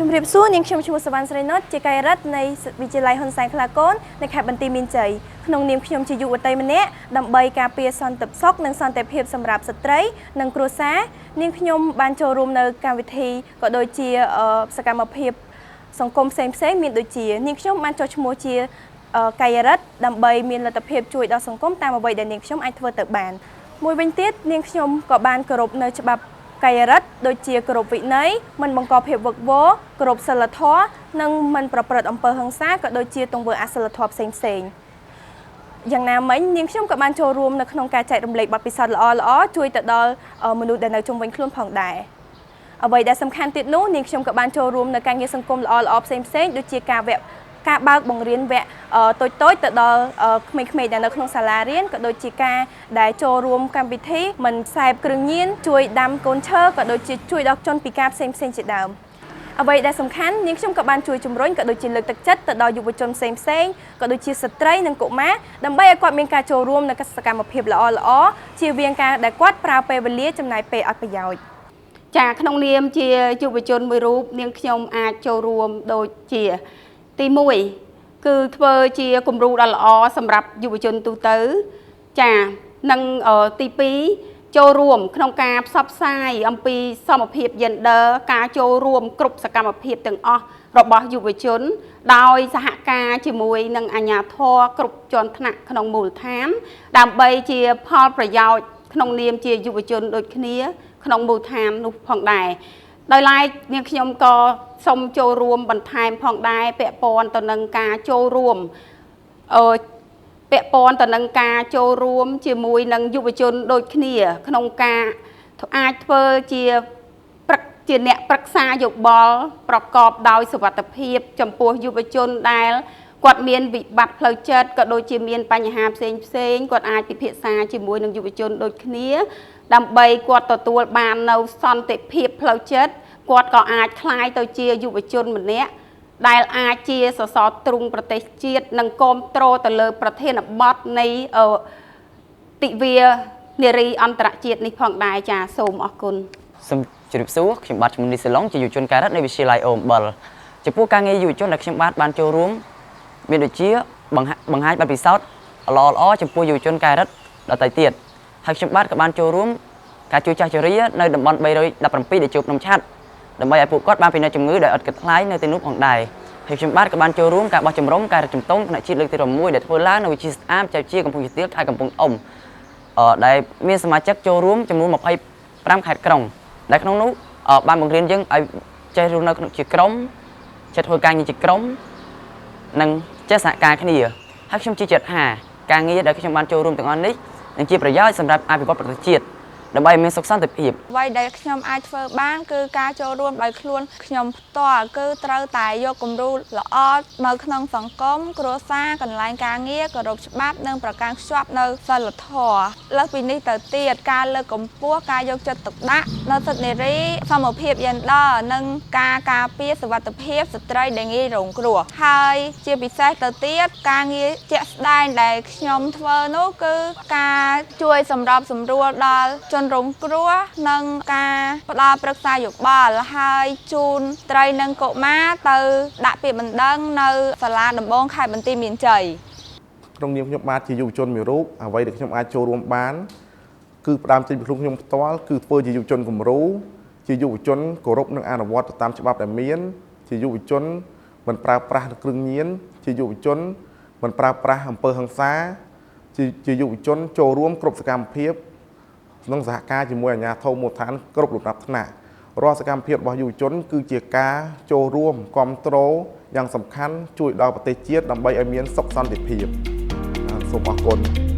ជំរាបសួរនាងខ្ញុំឈ្មោះសវណ្ណស្រីណុតជាកាយរដ្ឋនៃវិទ្យាល័យហ៊ុនសែនខ្លាកូននៅខេត្តបន្ទាយមានជ័យក្នុងនាមខ្ញុំជាយុវតីម្នាក់ដើម្បីការពារសន្តិសុខនិងសន្តិភាពសម្រាប់ស្ត្រីនិងគ្រួសារនាងខ្ញុំបានចូលរួមនៅកម្មវិធីក៏ដូចជាសកម្មភាពសង្គមផ្សេងមានដូចជានាងខ្ញុំបានចុះឈ្មោះជាកាយរដ្ឋដើម្បីមានលទ្ធភាពជួយដល់សង្គមតាមអ្វីដែលនាងខ្ញុំអាចធ្វើទៅបានមួយវិញទៀតនាងខ្ញុំក៏បានគោរពនៅច្បាប់កាយរដ្ឋដូចជាគោរពវិន័យមិនបង្កភាពវឹកវរគោរពសីលធម៌និងមិនប្រព្រឹត្តអំពើហិង្សាក៏ដូចជាទង្វើអសិលធម៌ផ្សេងយ៉ាងណាមិញនាងខ្ញុំក៏បានចូលរួមនៅក្នុងការចែករំលែកបទពិសោធន៍ល្អជួយទៅដល់មនុស្សដែលនៅជុំវិញខ្លួនផងដែរអ្វីដែលសំខាន់ទៀតនោះនាងខ្ញុំក៏បានចូលរួមនៅការងារសង្គមល្អផ្សេងដូចជាការបើកបង្រៀនវគ្គតូចទៅដល់ក្មេងៗដែលនៅក្នុងសាលារៀនក៏ដូចជាការដែលចូលរួមកម្មវិធីមិនខ្សែបគ្រឿងញៀនជួយដាំកូនឈើក៏ដូចជាជួយដល់ជនពិការផ្សេងជាដើមអ្វីដែលសំខាន់នាងខ្ញុំក៏បានជួយជំរុញក៏ដូចជាលើកទឹកចិត្តទៅដល់យុវជនផ្សេងក៏ដូចជាស្ត្រីនិងកុមារដើម្បីឲ្យគាត់មានការចូលរួមនៅសកម្មភាពល្អជៀសវាងការដែលគាត់ប្រើពេលវេលាចំណាយពេលអត់ប្រយោជន៍ចាក្នុងនាមជាយុវជនមួយរូបនាងខ្ញុំអាចចូលរួមដូចជាទី1គឺធ្វើជាគំរូដ៏ល្អសម្រាប់យុវជនទូទៅចានិងទី2ចូលរួមក្នុងការផ្សព្វផ្សាយអំពីសមភាព gender ការចូលរួមគ្រប់សកម្មភាពទាំងអស់របស់យុវជនដោយសហការជាមួយនឹងអាជ្ញាធរគ្រប់ជាន់ថ្នាក់ក្នុងមូលដ្ឋានដើម្បីជាផលប្រយោជន៍ក្នុងនាមជាយុវជនដូចគ្នាក្នុងមូលដ្ឋាននោះផងដែរដោយឡែកនាងខ្ញុំក៏សូមចូលរួមបន្ថែមផងដែរពាក់ព័ន្ធទៅនឹងការចូលរួមជាមួយនឹងយុវជនដូចគ្នាក្នុងការអាចធ្វើជាអ្នកប្រឹក្សាយោបល់ប្រកបដោយសុវត្ថិភាពចំពោះយុវជនដែលគាត់មានវិបត្តិផ្លូវចិត្តក៏ដូចជាមានបញ្ហាផ្សេងគាត់អាចពិភាក្សាជាមួយនឹងយុវជនដូចគ្នាដើម្បីគាត់ទទួលបាននៅសន្តិភាពផ្លូវចិត្តគាត់ក៏អាចคล้ายទៅជាយុវជនម្នាក់ដែលអាចជាសសរទ្រូងប្រទេសជាតិនិងគាំទ្រទៅលើប្រធានបទនៃទិវានារីអន្តរជាតិនេះផងដែរចាសូមអរគុណសូមជម្រាបសួរខ្ញុំបាទឈ្មោះនីសឡុងជាយុវជនការរដ្ឋនៃវិទ្យាល័យអូម7ចំពោះការងារយុវជនដែលខ្ញុំបានចូលរួមមានដូចជាបង្ហាញបទពិសោធន៍ល្អចំពោះយុវជនការរដ្ឋដទៃទៀតហើយខ្ញុំបាទក៏បានចូលរួមការជួយចាស់ជរានៅតំបន់317ដែលជួបក្នុងឆាត់ដើម្បីឲ្យពួកគាត់បានពិនិត្យជំងឺដែលអត់គិតថ្លៃនៅទីនោះផងដែរហើយខ្ញុំបាទក៏បានចូលរួមការបោះជំរំការរកជំទង់ថ្នាក់ជាតិលើកទី6ដែលធ្វើឡើងនៅវិទ្យាស្ថានចៅជាកំពង់ជាទៀលខេត្តកំពង់អុំដែលមានសមាជិកចូលរួមចំនួន25ខេត្តក្រុងដែលក្នុងនោះបានបង្រៀនយើងឲ្យចេះរស់នៅក្នុងជាក្រុមចេះធ្វើការងារជាក្រុមនិងចេះសហការគ្នាហើយខ្ញុំជឿជាក់ថាការងារដែលខ្ញុំបានចូលរួមទាំងអស់នេះនឹងជាប្រយោជន៍សម្រាប់អភិវឌ្ឍប្រទេសជាតិដើម្បីមានសុខសន្តិភាពអ្វីដែលខ្ញុំអាចធ្វើបានគឺការចូលរួមដោយខ្លួនខ្ញុំផ្ទាល់គឺត្រូវតែយកគំរូល្អនៅក្នុងសង្គមគ្រួសារកន្លែងការងារគោរពច្បាប់និងប្រកាន់ខ្ជាប់នៅសីលធម៌លើសពីនេះទៅទៀតការលើកកម្ពស់ការយកចិត្តទុកដាក់នៅសិទ្ធិនារីសមភាព gender និងការពារសុវត្ថិភាពស្ត្រីដែលងាយរងគ្រោះហើយជាពិសេសទៅទៀតការងារជាក់ស្ដែងដែលខ្ញុំធ្វើនោះគឺការជួយសម្របសម្រួលដល់ជនរងគ្រោះនិងការផ្ដល់ប្រឹក្សាយោបល់ហើយជូនស្ត្រីនិងកុមារទៅដាក់ពាក្យបណ្ដឹងនៅសាលាដំបងខេត្តបន្ទាយមានជ័យក្នុងនាមខ្ញុំបាទជាយុវជនមួយរូបអ្វីដែលខ្ញុំអាចចូលរួមបានគឺផ្ដើមចេញពីខ្លួនខ្ញុំផ្ទាល់គឺធ្វើជាយុវជនគំរូជាយុវជនគោរពនិងអនុវត្តទៅតាមច្បាប់ដែលមានជាយុវជនមិនប្រើប្រាស់គ្រឿងញៀនជាយុវជនមិនប្រើប្រាស់អំពើហិង្សាជាយុវជនចូលរួមគ្រប់សកម្មភាពក្នុងសហការជាមួយអាជ្ញាធរមូលដ្ឋានគ្រប់លំដាប់ថ្នាក់រាល់សកម្មភាពរបស់យុវជនគឺជាការចូលរួមគ្រប់គ្រងយ៉ាងសំខាន់ជួយដល់ប្រទេសជាតិដើម្បីឲ្យមានសុខសន្តិភាពសូមអរគុណ